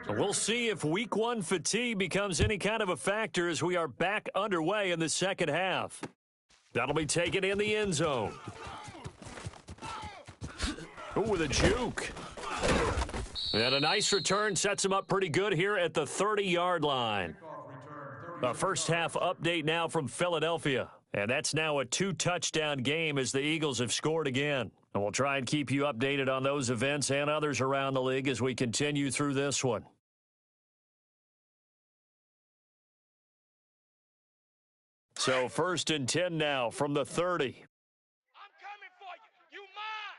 We'll see if week one fatigue becomes any kind of a factor as we are back underway in the second half. That'll be taken in the end zone. Ooh, with a juke. And a nice return sets him up pretty good here at the 30-yard line. A first half update now from Philadelphia. And that's now a 2-touchdown game as the Eagles have scored again. And we'll try and keep you updated on those events and others around the league as we continue through this one. So 1st and 10 now from the 30. I'm coming for you. You mine.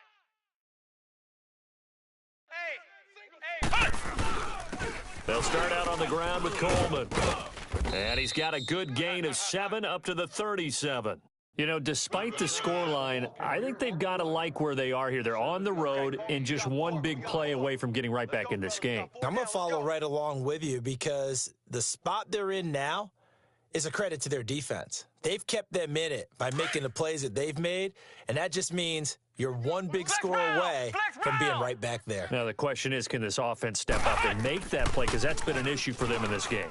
Hey. They'll start out on the ground with Coleman. And he's got a good gain of 7 up to the 37. You know, despite the scoreline, I think they've got to like where they are here. They're on the road and just one big play away from getting right back in this game. I'm going to follow right along with you because the spot they're in now is a credit to their defense. They've kept them in it by making the plays that they've made, and that just means you're one big score away from being right back there. Now, the question is, can this offense step up and make that play? Because that's been an issue for them in this game.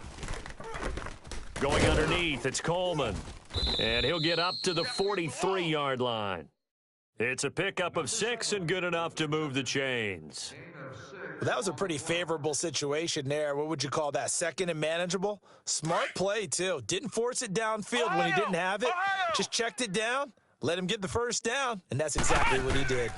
Going underneath, it's Coleman. And he'll get up to the 43-yard line. It's a pickup of 6 and good enough to move the chains. Well, that was a pretty favorable situation there. What would you call that? Second and manageable? Smart play, too. Didn't force it downfield when he didn't have it. Just checked it down, let him get the first down, and that's exactly what he did.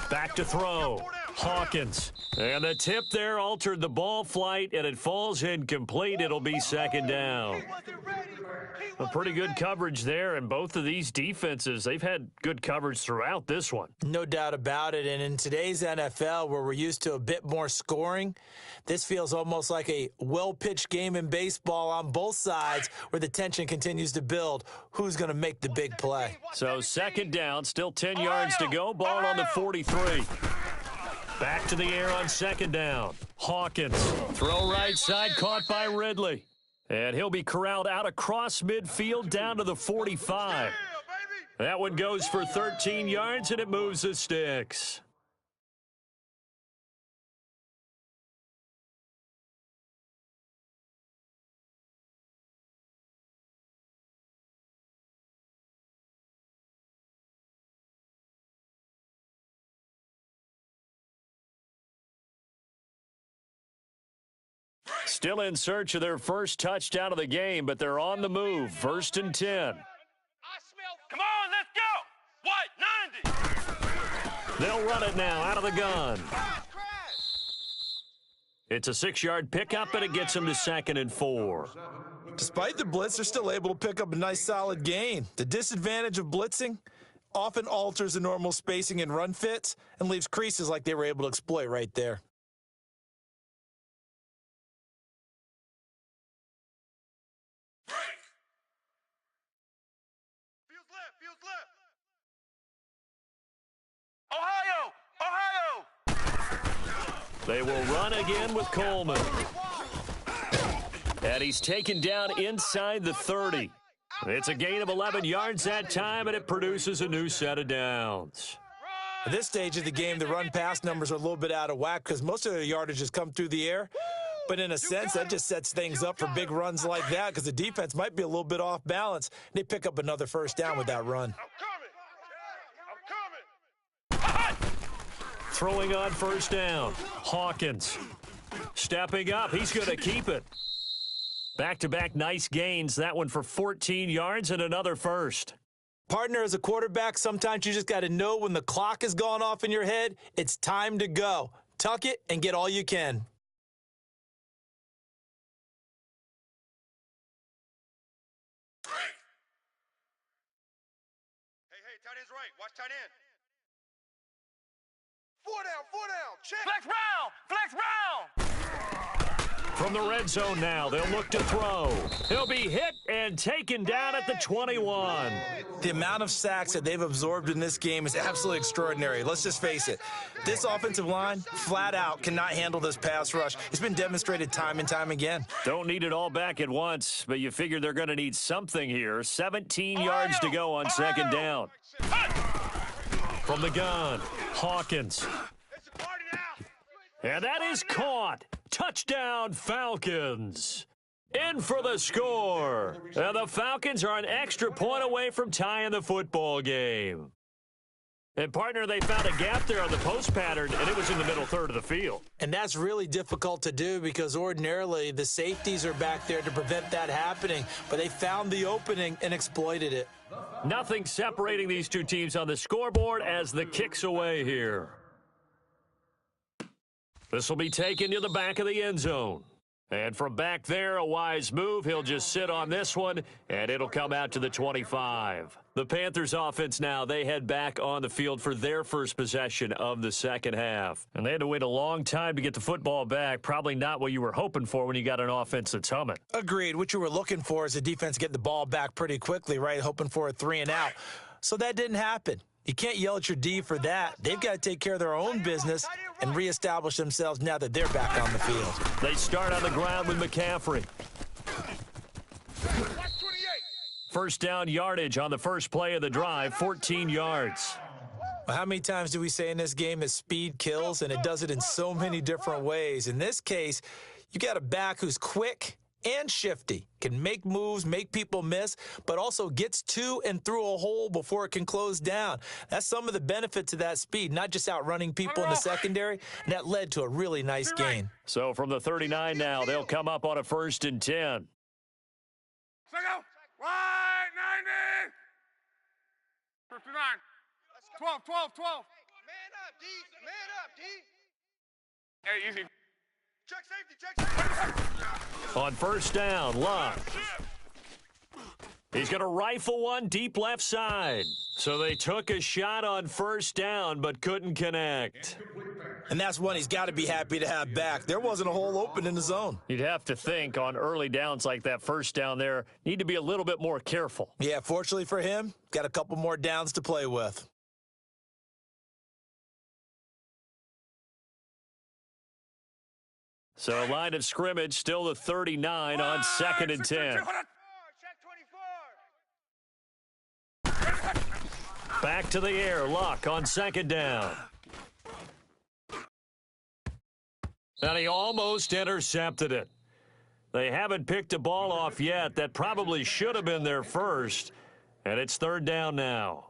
Back to throw. Hawkins. And the tip there altered the ball flight, and it falls incomplete. It'll be second down. A pretty good coverage there, and both of these defenses, they've had good coverage throughout this one. No doubt about it, and in today's NFL, where we're used to a bit more scoring, this feels almost like a well-pitched game in baseball on both sides where the tension continues to build. Who's going to make the big play? So second down, still 10 yards to go, ball on the 43. Back to the air on second down. Hawkins, throw right side, caught by Ridley. And he'll be corralled out across midfield down to the 45. That one goes for 13 yards, and it moves the sticks. Still in search of their first touchdown of the game, but they're on the move. 1st and 10. Come on, let's go. What? 90. They'll run it now out of the gun. It's a 6-yard pickup, and it gets them to 2nd and 4. Despite the blitz, they're still able to pick up a nice solid gain. The disadvantage of blitzing often alters the normal spacing and run fits and leaves creases like they were able to exploit right there. They will run again with Coleman. And he's taken down inside the 30. It's a gain of 11 yards that time, and it produces a new set of downs. At this stage of the game, the run-pass numbers are a little bit out of whack because most of their yardage has come through the air. But in a sense, that just sets things up for big runs like that because the defense might be a little bit off balance. They pick up another first down with that run. Throwing on first down. Hawkins stepping up. He's going to keep it. Back-to-back nice gains. That one for 14 yards and another first. Partner, as a quarterback, sometimes you just got to know when the clock has gone off in your head, it's time to go. Tuck it and get all you can. Hey, tight end's right. Watch tight end. Four down, check. Flex round. From the red zone now, they'll look to throw. He'll be hit and taken down at the 21. The amount of sacks that they've absorbed in this game is absolutely extraordinary. Let's just face it. This offensive line, flat out, cannot handle this pass rush. It's been demonstrated time and time again. Don't need it all back at once, but you figure they're going to need something here. 17 yards to go on second down. From the gun, Hawkins. And that is caught. Touchdown, Falcons. In for the score. And the Falcons are an extra point away from tying the football game. And, partner, they found a gap there on the post pattern, and it was in the middle third of the field. And that's really difficult to do because ordinarily the safeties are back there to prevent that happening. But they found the opening and exploited it. Nothing separating these two teams on the scoreboard as the kick's away here. This will be taken to the back of the end zone. And from back there, a wise move. He'll just sit on this one, and it'll come out to the 25. The Panthers offense now, they head back on the field for their first possession of the second half. And they had to wait a long time to get the football back. Probably not what you were hoping for when you got an offense that's humming. Agreed. What you were looking for is the defense get the ball back pretty quickly, right? Hoping for a 3 and out. So that didn't happen. You can't yell at your D for that. They've got to take care of their own business and reestablish themselves now that they're back on the field. They start on the ground with McCaffrey. First down yardage on the first play of the drive, 14 yards. Well, how many times do we say in this game that speed kills, and it does it in so many different ways? In this case, you got a back who's quick and shifty, can make moves, make people miss, but also gets to and through a hole before it can close down. That's some of the benefits of that speed, not just outrunning people in the secondary, and that led to a really nice gain. So from the 39 now, they'll come up on a 1st and 10. Right, 90. 59. 12. Man up, D. Man up, D. Hey, easy. Check safety. On first down, Luck. He's going to rifle one deep left side. So they took a shot on first down but couldn't connect. And that's one he's got to be happy to have back. There wasn't a hole open in the zone. You'd have to think on early downs like that first down there, need to be a little bit more careful. Yeah, fortunately for him, got a couple more downs to play with. So line of scrimmage, still the 39 on 2nd and 10. Back to the air, Luck on 2nd down. And he almost intercepted it. They haven't picked a ball off yet. That probably should have been their first. And it's 3rd down now.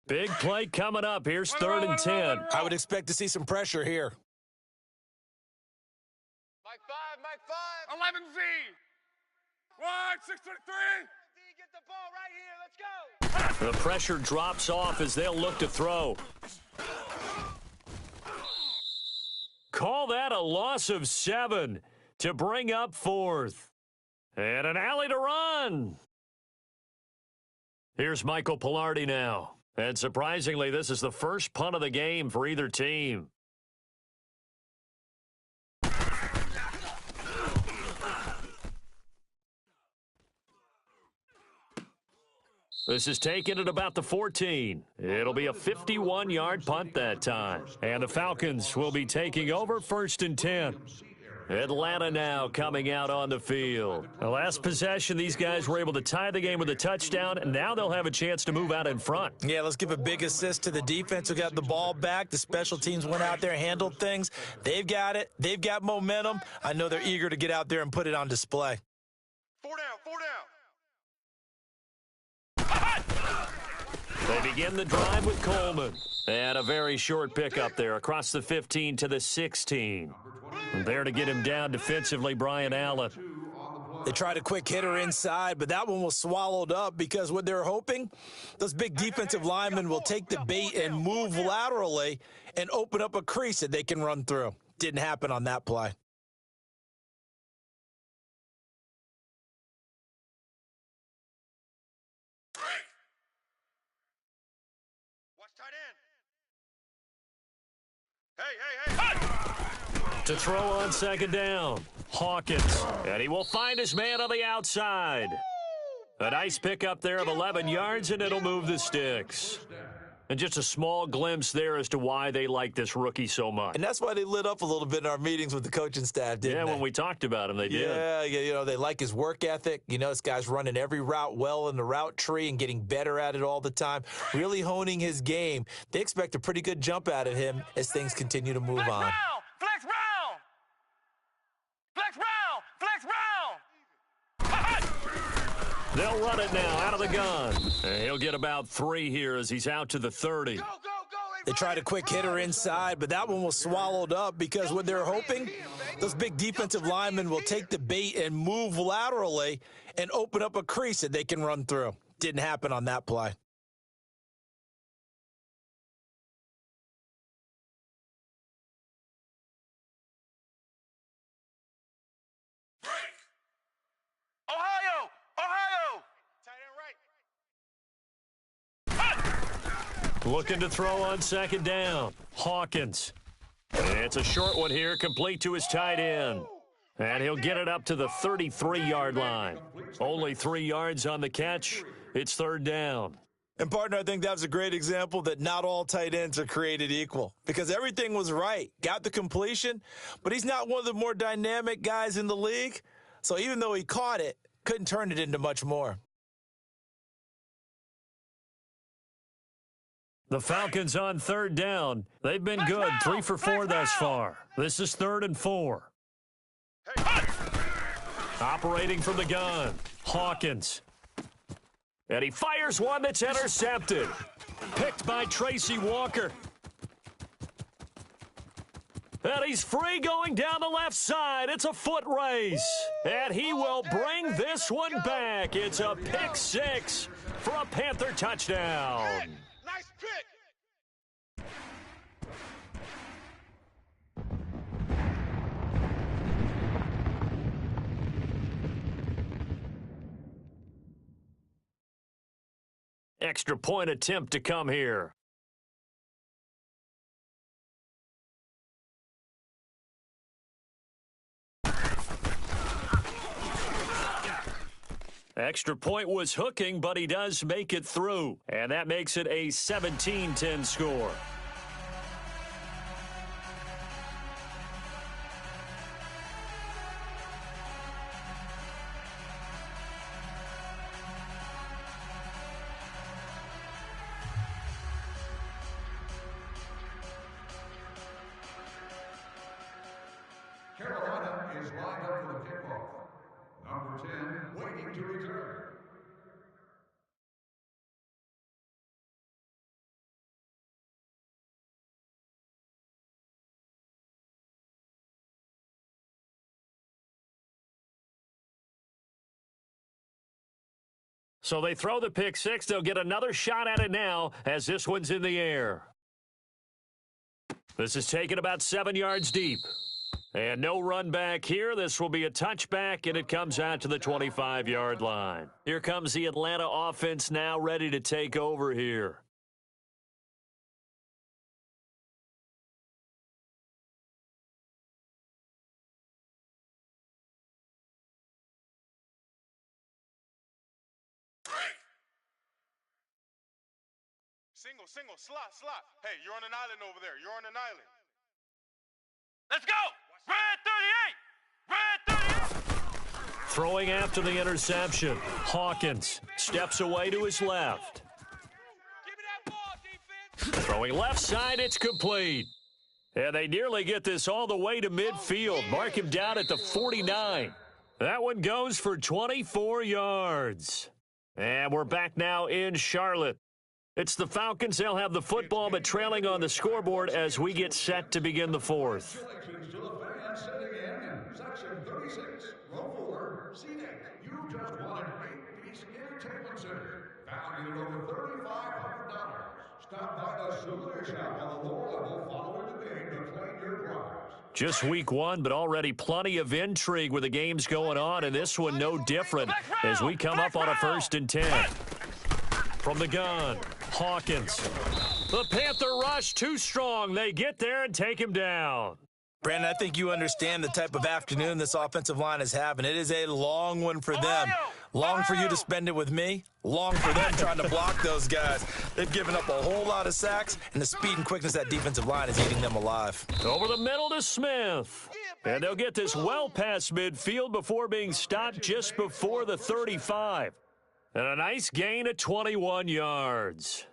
Big play coming up. Here's 3rd and 10. I would expect to see some pressure here. Mike 5. 11Z. 623. D, get the ball right here. Let's go. The pressure drops off as they'll look to throw. Call that a loss of 7 to bring up 4th. And an alley to run. Here's Michael Pilardi now. And surprisingly, this is the first punt of the game for either team. This is taken at about the 14. It'll be a 51-yard punt that time. And the Falcons will be taking over 1st and 10. Atlanta now coming out on the field. The last possession, these guys were able to tie the game with a touchdown, and now they'll have a chance to move out in front. Yeah, let's give a big assist to the defense who got the ball back. The special teams went out there and handled things. They've got it. They've got momentum. I know they're eager to get out there and put it on display. 4 down. They begin the drive with Coleman. And a very short pickup there across the 15 to the 16. And there to get him down defensively, Brian Allen. They tried a quick hitter inside, but that one was swallowed up because what they're hoping, those big defensive linemen will take the bait and move laterally and open up a crease that they can run through. Didn't happen on that play. Watch tight end. Hey. To throw on 2nd down, Hawkins. And he will find his man on the outside. A nice pickup there of 11 yards, and it'll move the sticks. And just a small glimpse there as to why they like this rookie so much. And that's why they lit up a little bit in our meetings with the coaching staff, didn't they? Yeah, when we talked about him, they did. Yeah, you know, they like his work ethic. You know, this guy's running every route well in the route tree and getting better at it all the time, really honing his game. They expect a pretty good jump out of him as things continue to move on. Flex round! Flex round! Flex round! They'll run it now out of the gun. And he'll get about 3 here as he's out to the 30. Go, go, go. They tried a quick hitter inside, but that one was swallowed up because what they're hoping, those big defensive linemen will take the bait and move laterally and open up a crease that they can run through. Didn't happen on that play. Ohio! Ohio! Tight end right. Looking to throw on second down. Hawkins. And it's a short one here, complete to his tight end. And he'll get it up to the 33-yard line. Only 3 yards on the catch. It's third down. And, partner, I think that was a great example that not all tight ends are created equal because everything was right. Got the completion, but he's not one of the more dynamic guys in the league. So even though he caught it, couldn't turn it into much more. The Falcons on third down. They've been good, 3 for 4 thus far. This is 3rd and 4. Operating from the gun, Hawkins. And he fires one that's intercepted. Picked by Tracy Walker. And he's free going down the left side. It's a foot race. And he will bring this one back. It's a pick 6 for a Panther touchdown. Nice pick. Extra point attempt to come here. Extra point was hooking, but he does make it through. And that makes it a 17-10 score. Carolina is lined up for the kickoff. Number 10, waiting to return. So they throw the pick 6. They'll get another shot at it now as this one's in the air. This is taken about 7 yards deep. And no run back here. This will be a touchback, and it comes out to the 25-yard line. Here comes the Atlanta offense now ready to take over here. Single, slot. Hey, you're on an island over there. You're on an island. Let's go! Red 38! Red 38! Throwing after the interception. Hawkins steps away to his left. Give me that ball, defense. Throwing left side, it's complete. And they nearly get this all the way to midfield. Mark him down at the 49. That one goes for 24 yards. And we're back now in Charlotte. It's the Falcons. They'll have the football, but trailing on the scoreboard as we get set to begin the fourth. Congratulations to the fans sitting in section 36, row 4, seat 8. You've just won an 8-piece entertainment center, valued at over $3,500. Stop by the souvenir shop on the lower level following the game to claim your prize. Just week 1, but already plenty of intrigue with the games going on, and this one no different as we come up on a 1st and 10. From the gun, Hawkins. The Panther rush too strong. They get there and take him down. Brandon, I think you understand the type of afternoon this offensive line is having. It is a long one for them. Long for you to spend it with me. Long for them trying to block those guys. They've given up a whole lot of sacks, and the speed and quickness of that defensive line is eating them alive. Over the middle to Smith. And they'll get this well past midfield before being stopped just before the 35. And a nice gain of 21 yards.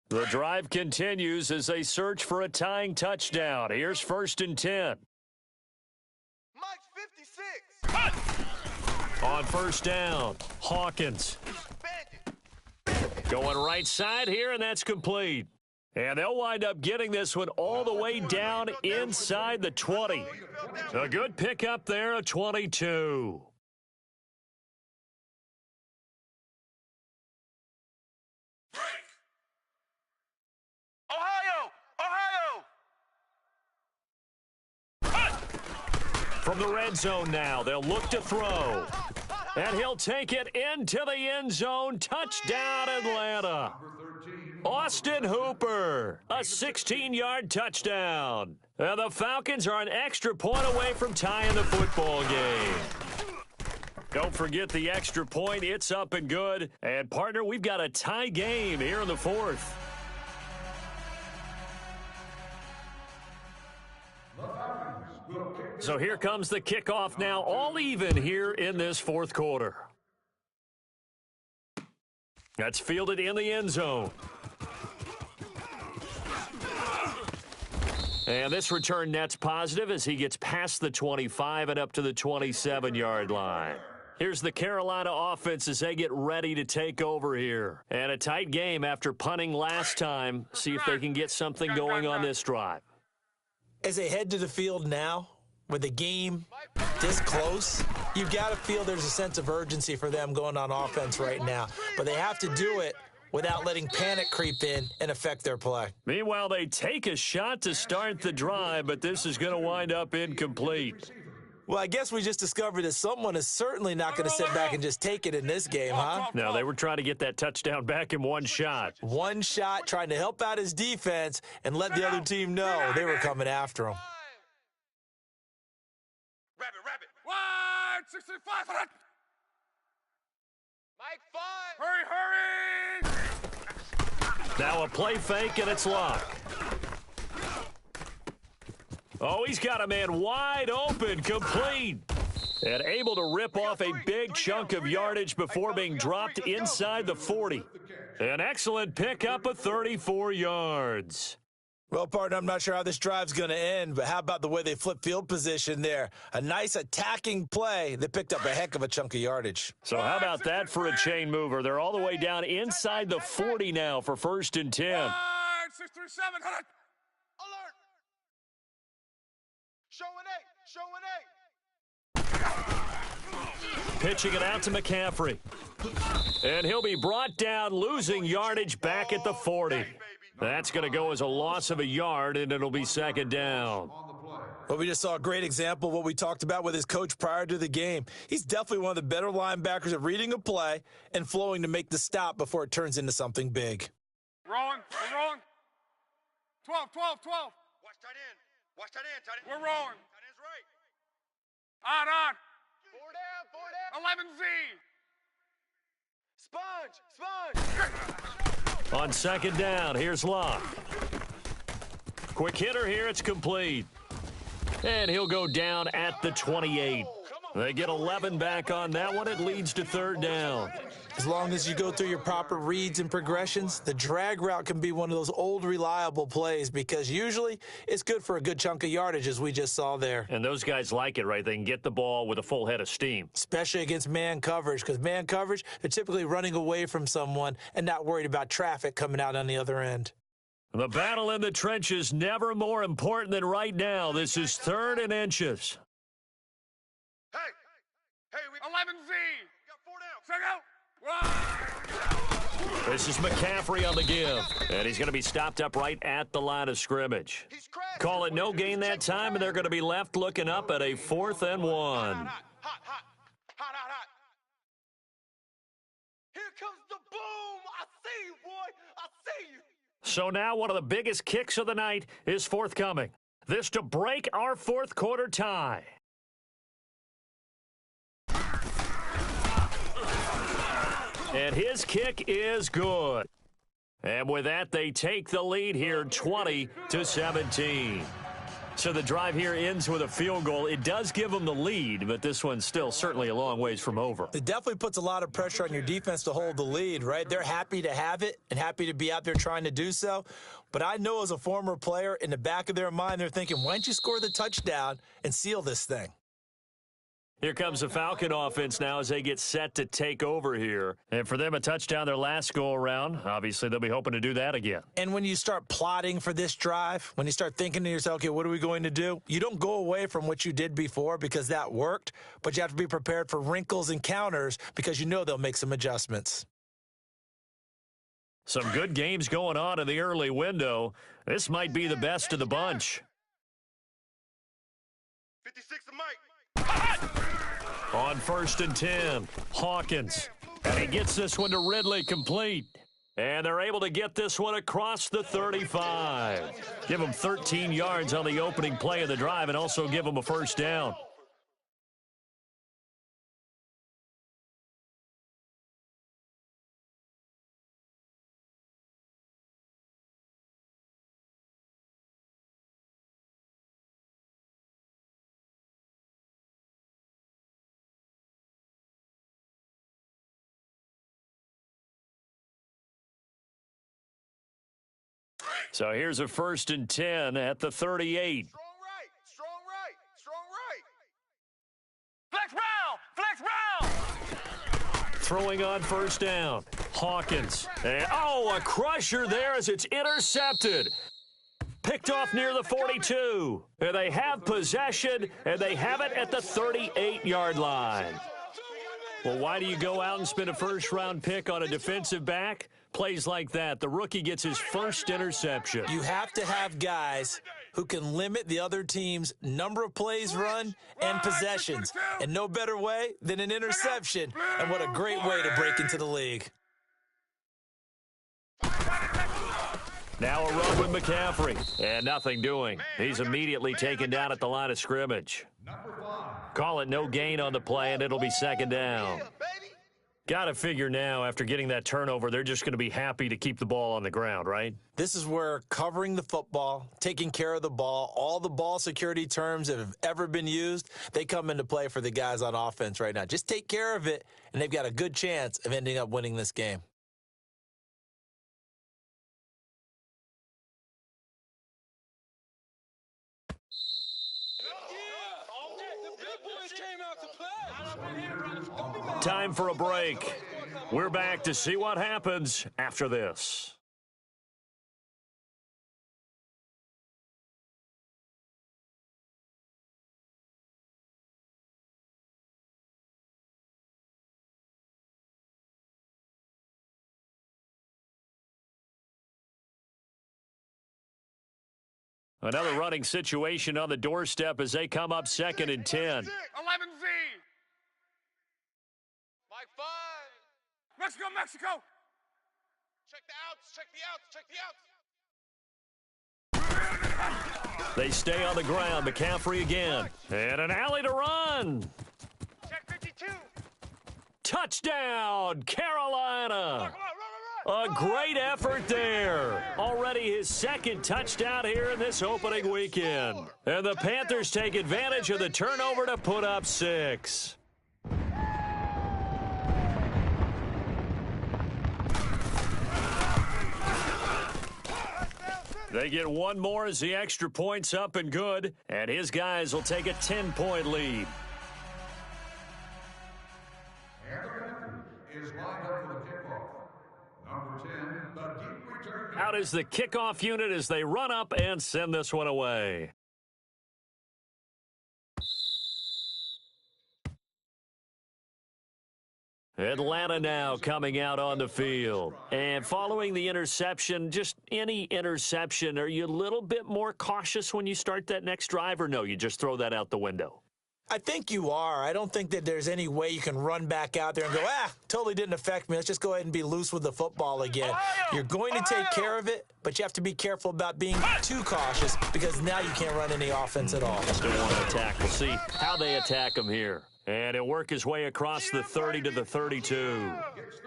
The drive continues as they search for a tying touchdown. Here's 1st and 10. Mike's 56. On 1st down, Hawkins. Going right side here, and that's complete. And they'll wind up getting this one all the way down inside the 20. A good pickup there, a 22. From the red zone now, they'll look to throw. And he'll take it into the end zone. Touchdown, Atlanta. Austin Hooper, a 16-yard touchdown. And the Falcons are an extra point away from tying the football game. Don't forget the extra point. It's up and good. And, partner, we've got a tie game here in the 4th. So here comes the kickoff now, all even here in this 4th quarter. That's fielded in the end zone. And this return net's positive as he gets past the 25 and up to the 27-yard line. Here's the Carolina offense as they get ready to take over here. And a tight game after punting last time. See if they can get something going on this drive. As they head to the field now, with the game this close, you've got to feel there's a sense of urgency for them going on offense right now. But they have to do it without letting panic creep in and affect their play. Meanwhile, they take a shot to start the drive, but this is going to wind up incomplete. Well, I guess we just discovered that someone is certainly not going to sit back and just take it in this game, huh? No, they were trying to get that touchdown back in one shot. One shot, trying to help out his defense and let the other team know they were coming after him. Rabbit. 165. Mike 5. Hurry. Now a play fake, and it's locked. Oh, he's got a man wide open, complete. And able to rip off a big chunk of yardage before being dropped inside the 40. An excellent pickup of 34 yards. Well, partner, I'm not sure how this drive's going to end, but how about the way they flip field position there? A nice attacking play. They picked up a heck of a chunk of yardage. So how about that for a chain mover? They're all the way down inside the 40 now for 1st and 10. 637. Alert. Showing 8. Pitching it out to McCaffrey. And he'll be brought down, losing yardage back at the 40. That's going to go as a loss of a yard, and it'll be 2nd down. Well, we just saw a great example of what we talked about with his coach prior to the game. He's definitely one of the better linebackers at reading a play and flowing to make the stop before it turns into something big. Rolling. We're rolling. 12. Watch tight end. We're rolling. Tight end's right. On. 4 down. 11Z. Sponge. On 2nd down, here's Locke. Quick hitter here, it's complete. And he'll go down at the 28. They get 11 back on that one. It leads to 3rd down. As long as you go through your proper reads and progressions, the drag route can be one of those old reliable plays because usually it's good for a good chunk of yardage, as we just saw there. And those guys like it, right? They can get the ball with a full head of steam. Especially against man coverage, because man coverage, they're typically running away from someone and not worried about traffic coming out on the other end. The battle in the trenches never more important than right now. This is 3rd and inches. Hey, 11Z. Got 4 down. 2 out. This is McCaffrey on the give, and he's going to be stopped up right at the line of scrimmage. Call it no gain that time, and they're going to be left looking up at a 4th and 1. Hot. Here comes the boom. I see you, boy. I see you. So now one of the biggest kicks of the night is forthcoming. This to break our fourth quarter tie. And his kick is good. And with that, they take the lead here 20-17. So the drive here ends with a field goal. It does give them the lead, but this one's still certainly a long ways from over. It definitely puts a lot of pressure on your defense to hold the lead, right? They're happy to have it and happy to be out there trying to do so. But I know as a former player, in the back of their mind, they're thinking, why don't you score the touchdown and seal this thing? Here comes the Falcon offense now as they get set to take over here. And for them, a touchdown their last go-around. Obviously, they'll be hoping to do that again. And when you start plotting for this drive, when you start thinking to yourself, okay, what are we going to do? You don't go away from what you did before because that worked, but you have to be prepared for wrinkles and counters because you know they'll make some adjustments. Some good games going on in the early window. This might be the best of the bunch. 56 to Mike. On 1st and 10, Hawkins. And he gets this one to Ridley complete. And they're able to get this one across the 35. Give them 13 yards on the opening play of the drive and also give them a first down. So here's a 1st and 10 at the 38. Strong right. Strong right. Strong right. Flex round. Flex round. Throwing on 1st down. Hawkins. And, a crusher there as it's intercepted. Picked off near the 42. And they have possession, and they have it at the 38-yard line. Well, why do you go out and spend a first-round pick on a defensive back? Plays like that, the rookie gets his first interception. You have to have guys who can limit the other team's number of plays run and possessions. And no better way than an interception. And what a great way to break into the league. Now a run with McCaffrey. And nothing doing. He's immediately taken down at the line of scrimmage. Call it no gain on the play, and it'll be 2nd down. Got to figure now, after getting that turnover, they're just going to be happy to keep the ball on the ground, right? This is where covering the football, taking care of the ball, all the ball security terms that have ever been used, they come into play for the guys on offense right now. Just take care of it, and they've got a good chance of ending up winning this game. Time for a break. We're back to see what happens after this. Another running situation on the doorstep as they come up 2nd and 10. 11Z. Mike 5. Mexico, Mexico. Check the outs. Check the outs. Check the outs. They stay on the ground. McCaffrey again. And an alley to run. Check 52. Touchdown, Carolina. A great effort there. Already his 2nd touchdown here in this opening weekend. And the Panthers take advantage of the turnover to put up 6. They get one more as the extra point's up and good, and his guys will take a 10-point lead. Is lined up for the kickoff. Number 10, the deep return. Out is the kickoff unit as they run up and send this one away. Atlanta now coming out on the field. And following the interception, just any interception, are you a little bit more cautious when you start that next drive, or no, you just throw that out the window? I think you are. I don't think that there's any way you can run back out there and go, totally didn't affect me. Let's just go ahead and be loose with the football again. You're going to take care of it, but you have to be careful about being too cautious because now you can't run any offense at all. Still want to attack. We'll see how they attack him here. And he'll work his way across the 30 to the 32.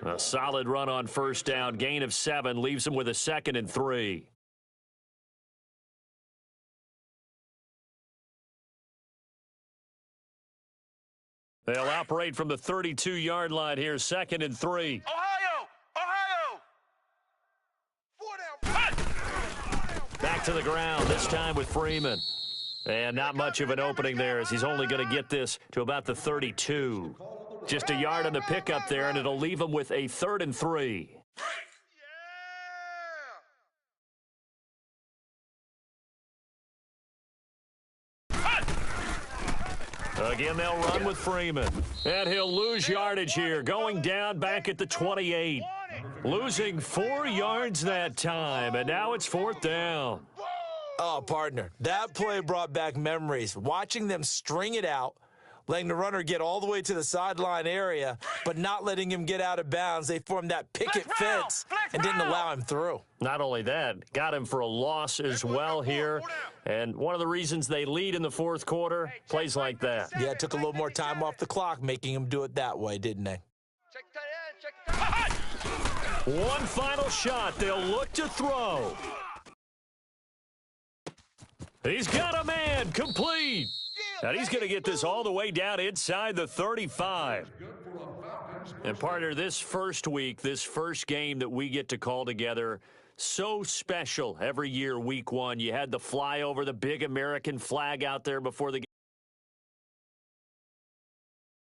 A solid run on first down. Gain of 7 leaves him with a 2nd and 3. They'll operate from the 32-yard line here, 2nd and 3. Back to the ground, this time with Freeman. And not much of an opening there as he's only going to get this to about the 32. Just a yard on the pickup there, and it'll leave him with a 3rd and 3. Again, they'll run with Freeman. And he'll lose yardage here, going down back at the 28. Losing 4 yards that time, and now it's 4th down. Oh, partner, that play brought back memories. Watching them string it out, letting the runner get all the way to the sideline area, but not letting him get out of bounds. They formed that picket fence and didn't allow him through. Not only that, got him for a loss as well here. And one of the reasons they lead in the 4th quarter, plays like that. Yeah, it took a little more time off the clock, making him do it that way, didn't they? One final shot. They'll look to throw. He's got a man, complete. And he's going to get this all the way down inside the 35. And partner, this first week, this first game that we get to call together, so special every year, week 1. You had the flyover, the big American flag out there before the game.